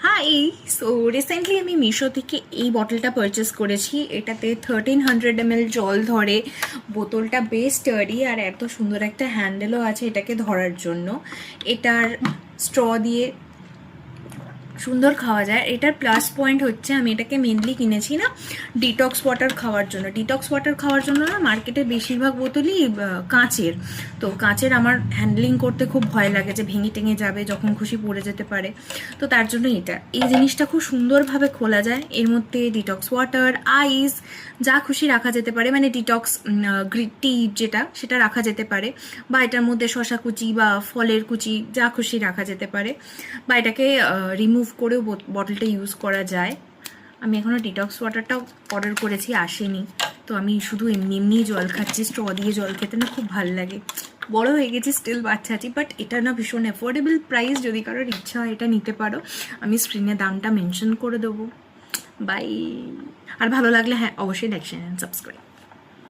High. So recently আমি মিশো থেকে এই বটলটা পারচেস করেছি। এটাতে 1300 ml জল ধরে, বোতলটা বেশ স্টাডি আর এত সুন্দর একটা হ্যান্ডেলও আছে এটাকে ধরার জন্য। এটার স্ট্র দিয়ে সুন্দর খাওয়া যায়। এটার প্লাস পয়েন্ট হচ্ছে আমি এটাকে মেনলি কিনেছি না ডিটক্স ওয়াটার খাওয়ার জন্য। ডিটক্স ওয়াটার খাওয়ার জন্য না মার্কেটে বেশিরভাগ বোতলই কাঁচের। তো কাঁচের আমার হ্যান্ডলিং করতে খুব ভয় লাগে যে ভেঙে টেঙে যাবে, যখন খুশি পড়ে যেতে পারে। তো তার জন্য এই জিনিসটা খুব সুন্দরভাবে খোলা যায়। এর মধ্যে ডিটক্স ওয়াটার, আইস যা খুশি রাখা যেতে পারে, মানে ডিটক্স গ্রিন টি যেটা সেটা রাখা যেতে পারে, বা এটার মধ্যে শশা কুচি বা ফলের কুচি যা খুশি রাখা যেতে পারে, বা এটাকে রিমুভ করেও বটলটা ইউজ করা যায়। আমি এখনও ডিটক্স ওয়াটারটাও অর্ডার করেছি, আসেনি। তো আমি শুধু এমনি এমনিই জল খাচ্ছি। স্ট্র দিয়ে জল খেতে না খুব ভালো লাগে। বড় হয়ে গেছি, স্টিল বাচ্চা আছি, বাট এটা না ভীষণ অ্যাফোর্ডেবল প্রাইস। যদি কারোর ইচ্ছা হয় এটা নিতে পারো, আমি স্ক্রিনে দামটা মেনশন করে দেবো। বাই। আর ভালো লাগলে হ্যাঁ অবশ্যই লাইক শেয়ার অ্যান্ড সাবস্ক্রাইব।